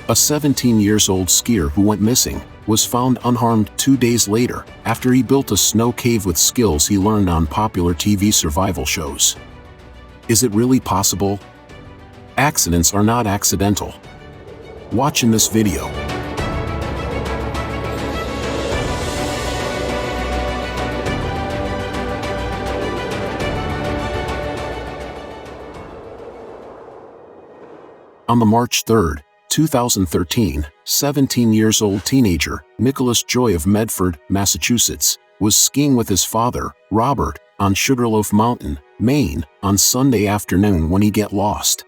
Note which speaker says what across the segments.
Speaker 1: A 17-year-old skier who went missing was found unharmed 2 days later after he built a snow cave with skills he learned on popular TV survival shows. Is it really possible? Accidents are not accidental. Watch in this video. On the March 3, 2013, 17-year-old teenager Nicholas Joy of Medford, Massachusetts, was skiing with his father, Robert, on Sugarloaf Mountain, Maine, on Sunday afternoon when he got lost.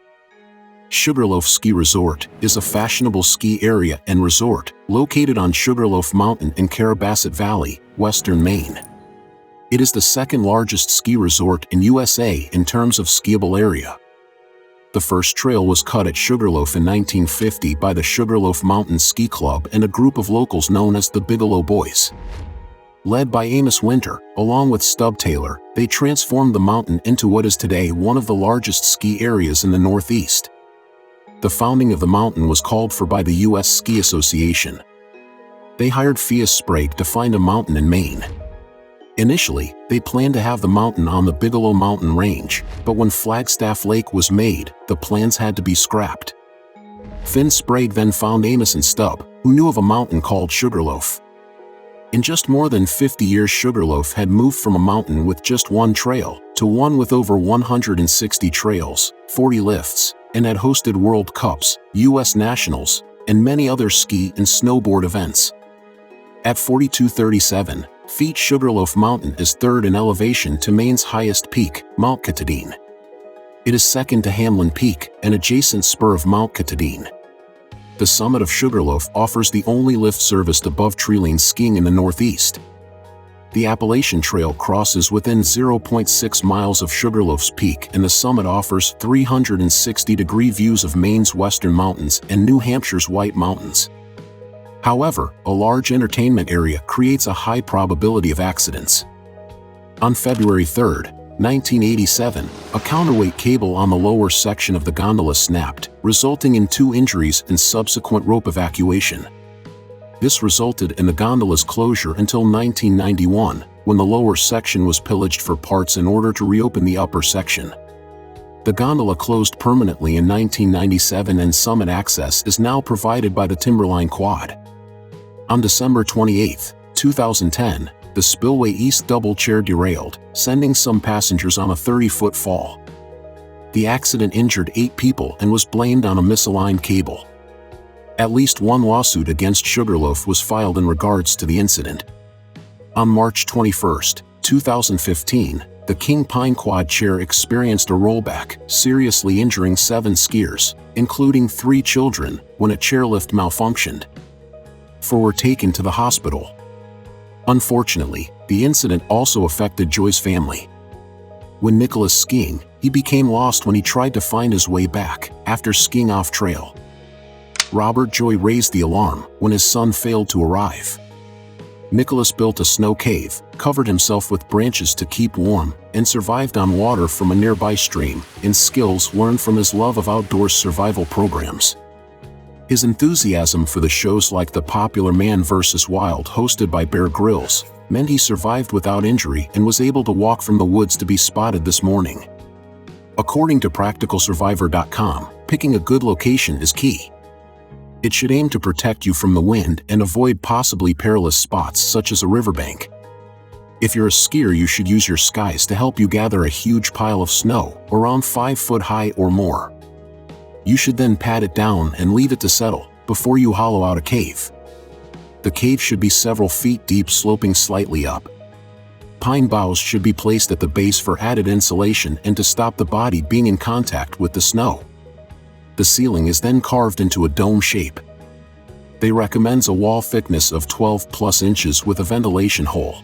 Speaker 1: Sugarloaf Ski Resort is a fashionable ski area and resort located on Sugarloaf Mountain in Caribou Valley, western Maine. It is the second largest ski resort in USA in terms of skiable area. The first trail was cut at Sugarloaf in 1950 by the Sugarloaf Mountain Ski Club and a group of locals known as the Bigelow Boys. Led by Amos Winter, along with Stub Taylor, they transformed the mountain into what is today one of the largest ski areas in the Northeast. The founding of the mountain was called for by the U.S. Ski Association. They hired Phineas Sprague to find a mountain in Maine. Initially, they planned to have the mountain on the Bigelow Mountain Range, but when Flagstaff Lake was made, the plans had to be scrapped. Finn Sprague then found Amos and Stub, who knew of a mountain called Sugarloaf. In just more than 50 years, Sugarloaf had moved from a mountain with just one trail to one with over 160 trails, 40 lifts, and had hosted World Cups, U.S. Nationals, and many other ski and snowboard events. At 4,237 feet, Sugarloaf Mountain is third in elevation to Maine's highest peak, Mount Katahdin. It is second to Hamlin Peak, an adjacent spur of Mount Katahdin. The summit of Sugarloaf offers the only lift serviced above treeline skiing in the Northeast. The Appalachian Trail crosses within 0.6 miles of Sugarloaf's peak, and the summit offers 360-degree views of Maine's western mountains and New Hampshire's White Mountains. However, a large entertainment area creates a high probability of accidents. On February 3, 1987, a counterweight cable on the lower section of the gondola snapped, resulting in 2 injuries and subsequent rope evacuation. This resulted in the gondola's closure until 1991, when the lower section was pillaged for parts in order to reopen the upper section. The gondola closed permanently in 1997, and summit access is now provided by the Timberline Quad. On December 28, 2010, the Spillway East double chair derailed, sending some passengers on a 30-foot fall. The accident injured 8 people and was blamed on a misaligned cable. At least one lawsuit against Sugarloaf was filed in regards to the incident. On March 21, 2015, the King Pine Quad chair experienced a rollback, seriously injuring 7 skiers, including 3 children, when a chairlift malfunctioned. 4 were taken to the hospital. Unfortunately, the incident also affected Joy's family. When Nicholas skiing, he became lost when he tried to find his way back after skiing off trail. Robert Joy raised the alarm when his son failed to arrive. Nicholas built a snow cave, covered himself with branches to keep warm, and survived on water from a nearby stream, in skills learned from his love of outdoor survival programs. His enthusiasm for the shows like the popular Man vs. Wild hosted by Bear Grylls meant he survived without injury and was able to walk from the woods to be spotted this morning. According to PracticalSurvivor.com, picking a good location is key. It should aim to protect you from the wind and avoid possibly perilous spots such as a riverbank. If you're a skier, you should use your skis to help you gather a huge pile of snow, around 5 foot high or more. You should then pat it down and leave it to settle before you hollow out a cave. The cave should be several feet deep, sloping slightly up. Pine boughs should be placed at the base for added insulation and to stop the body being in contact with the snow. The ceiling is then carved into a dome shape. They recommend a wall thickness of 12+ inches with a ventilation hole.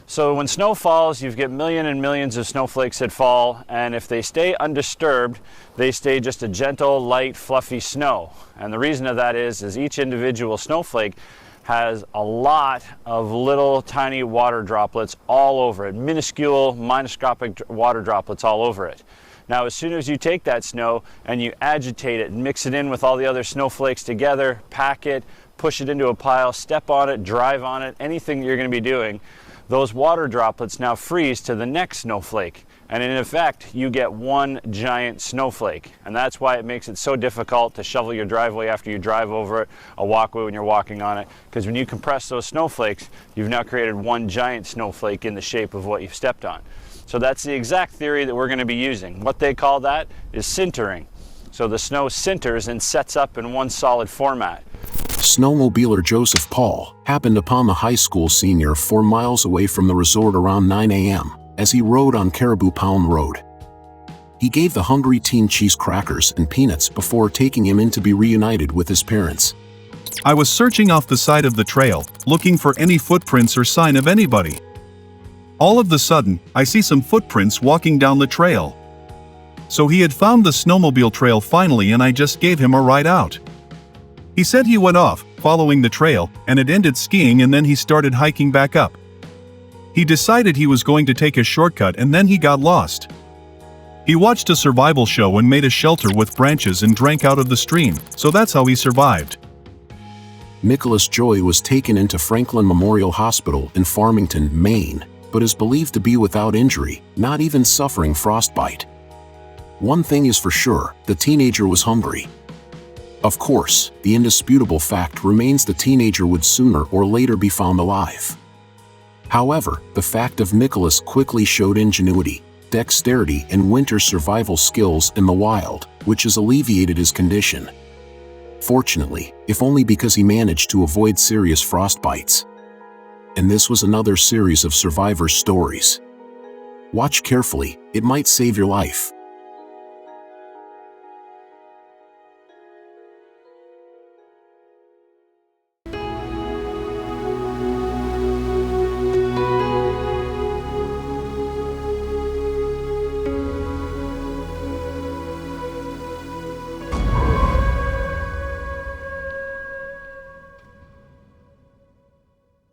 Speaker 2: So when snow falls, you get millions and millions of snowflakes that fall, and if they stay undisturbed, they stay just a gentle, light, fluffy snow. And the reason of that is each individual snowflake has a lot of little tiny water droplets all over it, minuscule, microscopic water droplets all over it. Now, as soon as you take that snow and you agitate it and mix it in with all the other snowflakes together, pack it, push it into a pile, step on it, drive on it, anything you're going to be doing, those water droplets now freeze to the next snowflake. And in effect, you get one giant snowflake. And that's why it makes it so difficult to shovel your driveway after you drive over it, a walkway when you're walking on it. Because when you compress those snowflakes, you've now created one giant snowflake in the shape of what you've stepped on. So that's the exact theory that we're going to be using. What they call that is sintering. So the snow sinters and sets up in one solid format.
Speaker 1: Snowmobiler Joseph Paul happened upon the high school senior 4 miles away from the resort around 9 a.m. as he rode on Caribou Pound Road. He gave the hungry teen cheese crackers and peanuts before taking him in to be reunited with his parents.
Speaker 3: I was searching off the side of the trail, looking for any footprints or sign of anybody. All of a sudden, I see some footprints walking down the trail. So he had found the snowmobile trail finally, and I just gave him a ride out. He said he went off, following the trail, and had ended skiing, and then he started hiking back up. He decided he was going to take a shortcut, and then he got lost. He watched a survival show and made a shelter with branches and drank out of the stream, so that's how he survived.
Speaker 1: Nicholas Joy was taken into Franklin Memorial Hospital in Farmington, Maine, but is believed to be without injury, not even suffering frostbite. One thing is for sure, the teenager was hungry. Of course, the indisputable fact remains the teenager would sooner or later be found alive. However, the fact of Nicholas quickly showed ingenuity, dexterity, and winter survival skills in the wild, which has alleviated his condition. Fortunately, if only because he managed to avoid serious frostbites. And this was another series of survivors' stories. Watch carefully, it might save your life.